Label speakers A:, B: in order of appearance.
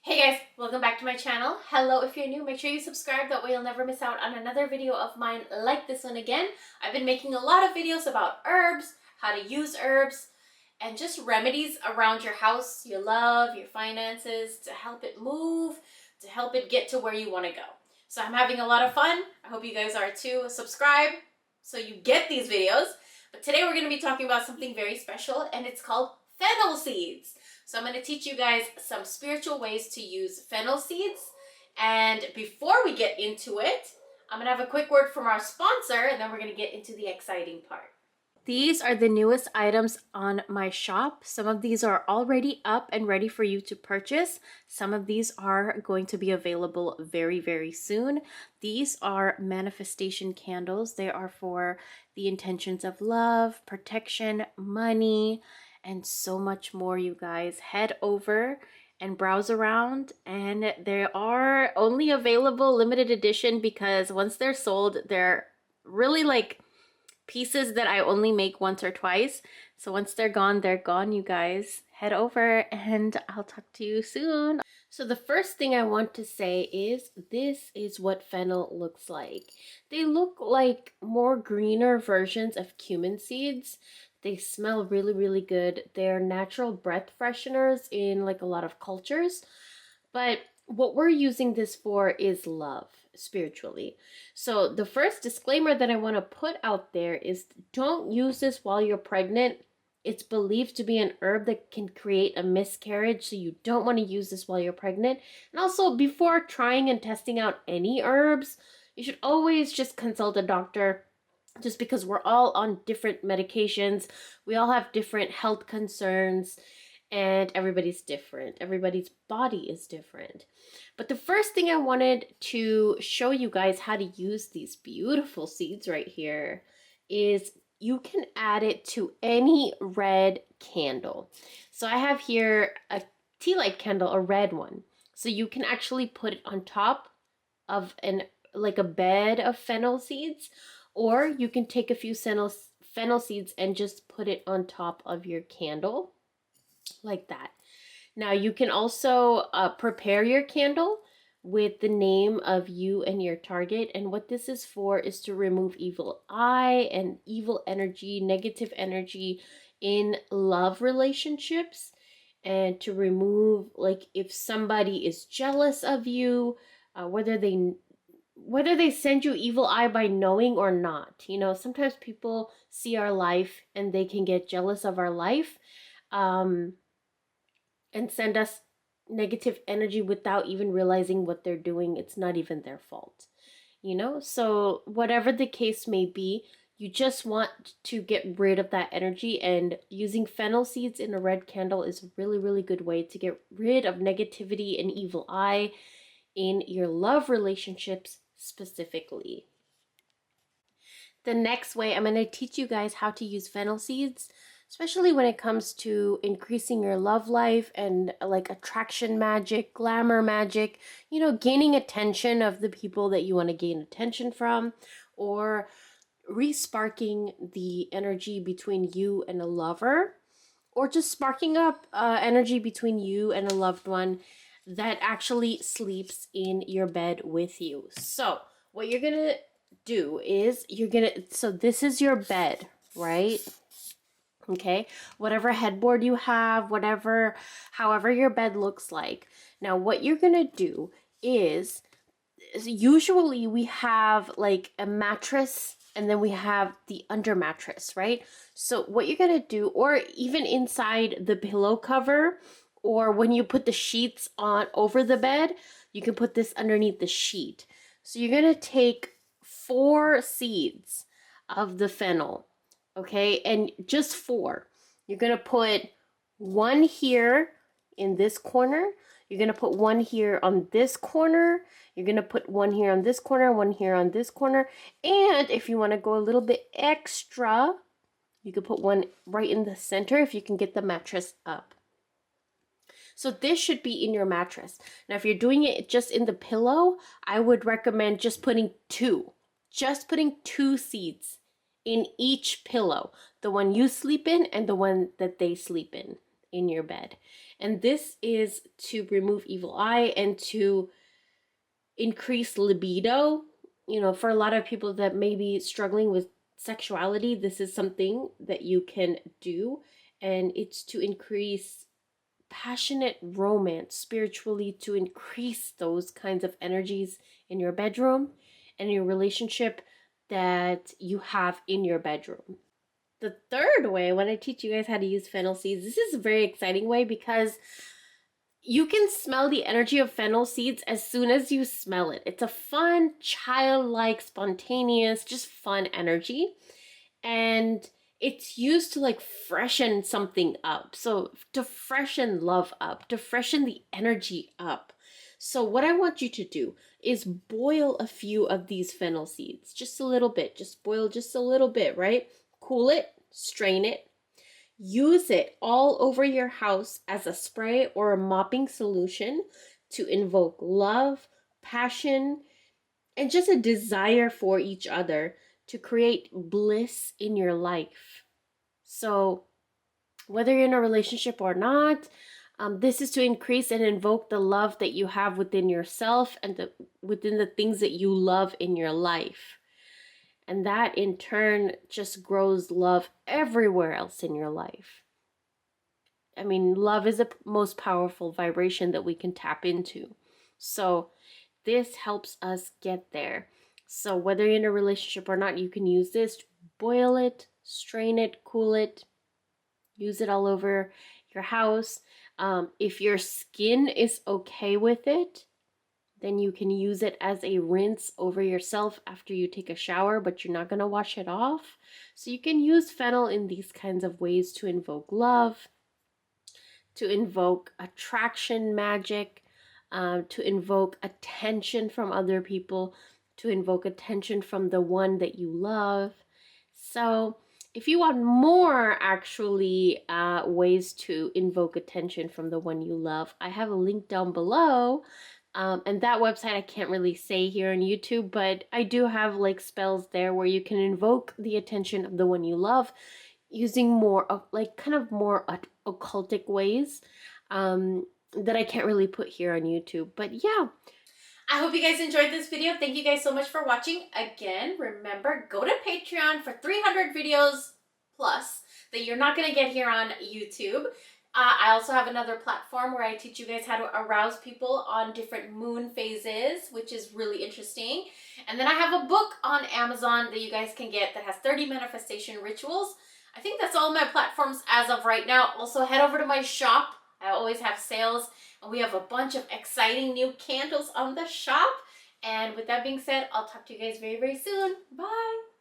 A: Hey guys, welcome back to my channel. Hello, if you're new, make sure you subscribe, that way you'll never miss out on another video of mine like this one again. I've been making a lot of videos about herbs, how to use herbs, and just remedies around your house, your love, your finances, to help it move, to help it get to where you want to go. So I'm having a lot of fun. I hope you guys are too. Subscribe so you get these videos. But today we're going to be talking about something very special, and it's called fennel seeds. So I'm going to teach you guys some spiritual ways to use fennel seeds. And before we get into it, I'm going to have a quick word from our sponsor, and then we're going to get into the exciting part. These are the newest items on my shop. Some of these are already up and ready for you to purchase. Some of these are going to be available very, very soon. These are manifestation candles. They are for the intentions of love, protection, money, and so much more, you guys. Head over and browse around, and they are only available limited edition because once they're sold, they're really like pieces that I only make once or twice. So once they're gone, you guys. Head over and I'll talk to you soon. So the first thing I want to say is this is what fennel looks like. They look like more greener versions of cumin seeds. They smell really, really good. They're natural breath fresheners in like a lot of cultures. But what we're using this for is love, spiritually. So the first disclaimer that I want to put out there is don't use this while you're pregnant. It's believed to be an herb that can create a miscarriage, so you don't want to use this while you're pregnant. And also, before trying and testing out any herbs, you should always just consult a doctor, just because we're all on different medications. We all have different health concerns, and everybody's different. Everybody's body is different. But the first thing I wanted to show you guys how to use these beautiful seeds right here is you can add it to any red candle. So I have here a tea light candle, a red one. So you can actually put it on top of like a bed of fennel seeds, or you can take a few fennel seeds and just put it on top of your candle like that. Now you can also prepare your candle with the name of you and your target. And what this is for is to remove evil eye and evil energy, negative energy in love relationships, and to remove, like, if somebody is jealous of you, whether they send you evil eye by knowing or not. You know, sometimes people see our life and they can get jealous of our life. And send us negative energy without even realizing what they're doing. It's not even their fault, you know? So whatever the case may be, you just want to get rid of that energy, and using fennel seeds in a red candle is a really, really good way to get rid of negativity and evil eye in your love relationships specifically. The next way, I'm going to teach you guys how to use fennel seeds, especially when it comes to increasing your love life and like attraction magic, glamour magic, you know, gaining attention of the people that you want to gain attention from, or re-sparking the energy between you and a lover, or just sparking up energy between you and a loved one that actually sleeps in your bed with you. So what you're going to do is so this is your bed, right? Okay, whatever headboard you have, however your bed looks like. Now, what you're gonna do is usually we have like a mattress and then we have the under mattress, right? So what you're gonna do, or even inside the pillow cover, or when you put the sheets on over the bed, you can put this underneath the sheet. So you're gonna take 4 seeds of the fennel. Okay, and just 4. You're going to put 1 here in this corner. You're going to put 1 here on this corner. You're going to put 1 here on this corner, 1 here on this corner. And if you want to go a little bit extra, you could put 1 right in the center if you can get the mattress up. So this should be in your mattress. Now, if you're doing it just in the pillow, I would recommend just putting 2. Just putting 2 seeds in each pillow, the one you sleep in and the one that they sleep in. in your bed. And this is to remove evil eye and to increase libido. You know, for a lot of people that may be struggling with sexuality, this is something that you can do. And it's to increase passionate romance spiritually, to increase those kinds of energies in your bedroom and your relationship that you have in your bedroom. The third way, I want to teach you guys how to use fennel seeds. This is a very exciting way because you can smell the energy of fennel seeds as soon as you smell it. It's a fun, childlike, spontaneous, just fun energy. And it's used to like freshen something up. So to freshen love up, to freshen the energy up. So what I want you to do is boil a few of these fennel seeds, just a little bit, just boil just a little bit, right? Cool it, strain it, use it all over your house as a spray or a mopping solution to invoke love, passion, and just a desire for each other, to create bliss in your life. So whether you're in a relationship or not, this is to increase and invoke the love that you have within yourself and within the things that you love in your life. And that in turn just grows love everywhere else in your life. I mean, love is the most powerful vibration that we can tap into. So this helps us get there. So whether you're in a relationship or not, you can use this to boil it, strain it, cool it, use it all over your house. If your skin is okay with it, then you can use it as a rinse over yourself after you take a shower, but you're not going to wash it off. So you can use fennel in these kinds of ways to invoke love, to invoke attraction magic, to invoke attention from other people, to invoke attention from the one that you love. So if you want more actually ways to invoke attention from the one you love, I have a link down below. And that website I can't really say here on YouTube, but I do have like spells there where you can invoke the attention of the one you love using more of like kind of more occultic ways that I can't really put here on YouTube. But yeah, I hope you guys enjoyed this video. Thank you guys so much for watching. Again, remember, go to Patreon for 300 videos plus that you're not going to get here on YouTube. I also have another platform where I teach you guys how to arouse people on different moon phases, which is really interesting. And then I have a book on Amazon that you guys can get that has 30 manifestation rituals. I think that's all my platforms as of right now. Also, head over to my shop. I always have sales, and we have a bunch of exciting new candles on the shop. And with that being said, I'll talk to you guys very, very soon. Bye!